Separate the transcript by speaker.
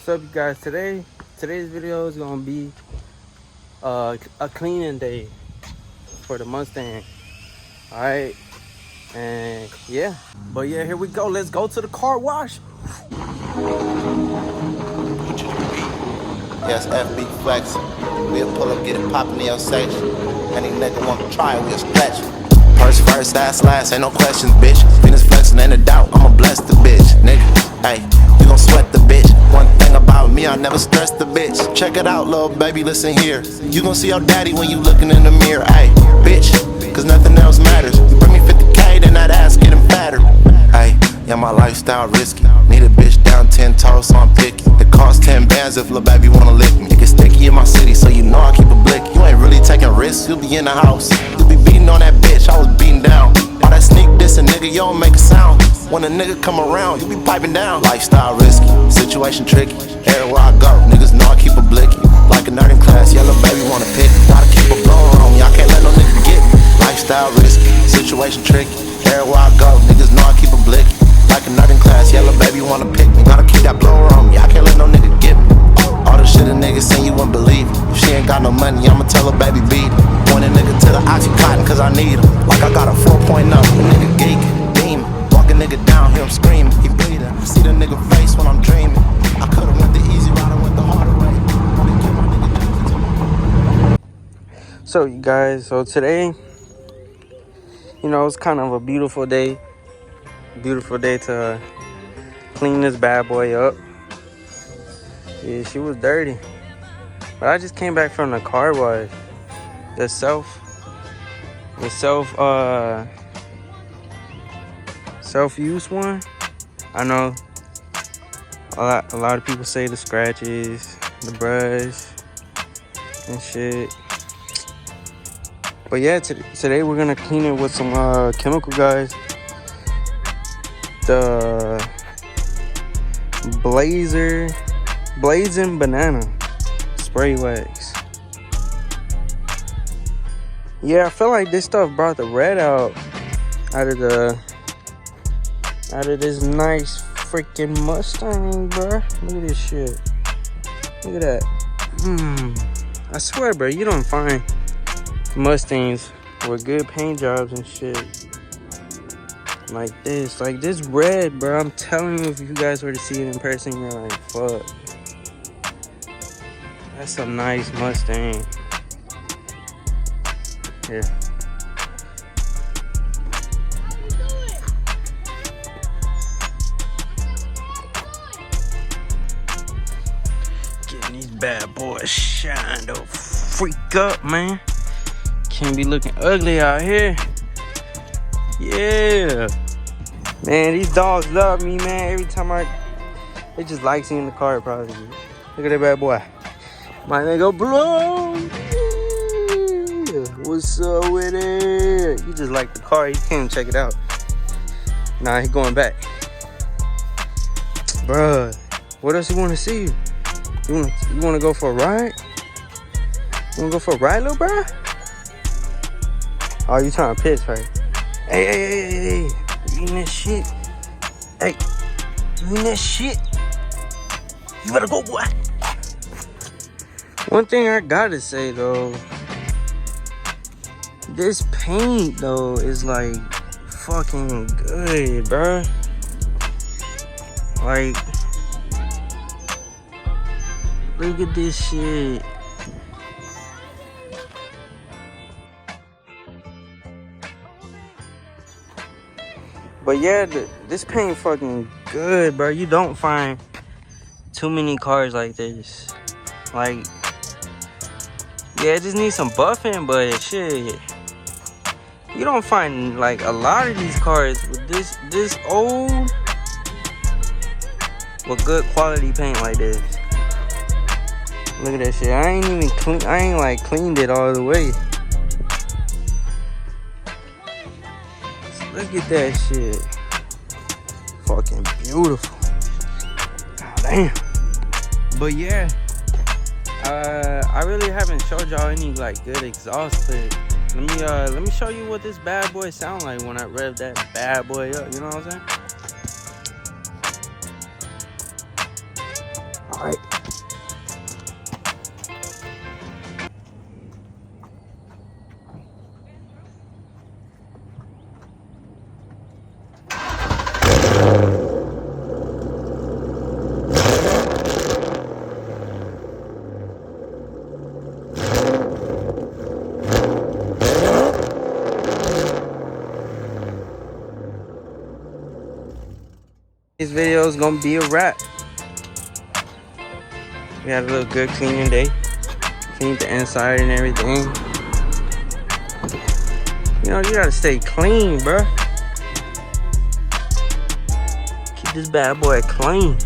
Speaker 1: up, you guys? Today's video is gonna be a cleaning day for the Mustang. All right, and yeah, but yeah, here we go. Let's go to the car wash.
Speaker 2: Yes, FB Flex. We'll pull up, get it poppin' in your section. Any nigga wanna try it, we'll stretch. First, last, ain't no questions, bitch. Venus flexin', ain't a doubt, I'ma bless the bitch, nigga. Hey, we gon' sweat the bitch. One thing about me, I never stress the bitch. Check it out, little baby, listen here. You gon' see your daddy when you lookin' in the mirror. Hey, bitch, cause nothing else matters. You bring me 50K, then that ass getting fatter. Hey, yeah, my lifestyle risky. Need a bitch down 10 toes, so I'm picky. It costs 10 bands if lil' baby wanna lick me. It get sticky in my city, so you know I keep a blicky. You ain't really taking risks, you'll be in the house. You be beating on that bitch, I was beating down. All that sneak dissing, nigga, you don't make a sound. When a nigga come around, you be piping down. Lifestyle risky, situation tricky. Everywhere I go, niggas know I keep a blicky. Like a nerd in class, yellow baby wanna pick. Gotta keep a blower on me, I can't let no nigga get me. Lifestyle risky, situation tricky. Everywhere I go, niggas know I keep a blicky. Like a nerd in class, yellow baby wanna pick me. Gotta keep that blower on me, I can't let no nigga get me. All the shit a nigga seen, you wouldn't believe it. If she ain't got no money, I'ma tell her baby beat it. Point a nigga to the Oxycontin, cause I need him. Like I got a 4.0, the nigga geek, beam. Walk a nigga down, hear him screaming, he bleeding. I see the nigga face when I'm dreaming. I could've went the easy route, I went the harder way.
Speaker 1: So you guys, so today, you know, it's kind of a beautiful day. Beautiful day to clean this bad boy up. Yeah, she was dirty, but I just came back from the car wash. The self-use one. I know a lot of people say the scratches, the brush, and shit. But yeah, today we're gonna clean it with some chemical, guys. The Blazing Banana Spray Wax. Yeah, I feel like this stuff brought the red out of this nice freaking Mustang, bro. Look at this shit. Look at that. I swear, bro, you don't find Mustangs with good paint jobs and shit like this red, bro. I'm telling you, if you guys were to see it in person, you're like, fuck, that's a nice Mustang. Here, getting these bad boys shined the freak up, man. Can't be looking ugly out here. Yeah, man, these dogs love me, man. Every time they just like seeing the car, probably. Look at that bad boy. My nigga Blow. Yeah. What's up with it? You just like the car, you can't check it out. Nah, he going back. Bruh, what else you want to see? You want to go for a ride? You want to go for a ride, little bruh? Oh, you trying to piss, right? Hey, you eating that shit? Hey, you eating that shit? You better go, boy. One thing I gotta say, though, this paint, though, is, like, fucking good, bro. Like, look at this shit. But yeah, this paint fucking good, bro. You don't find too many cars like this. Like, yeah, it just needs some buffing, but shit, you don't find like a lot of these cars with this old with good quality paint like this. Look at that shit. I ain't like cleaned it all the way. Look at that shit. Fucking beautiful. God damn. But yeah, I really haven't showed y'all any like good exhaust clip. Let me show you what this bad boy sound like when I rev that bad boy up. You know what I'm saying? Alright. This video is gonna be a wrap. We had a little good cleaning day. Cleaned the inside and everything. You know, you gotta stay clean, bruh. Keep this bad boy clean.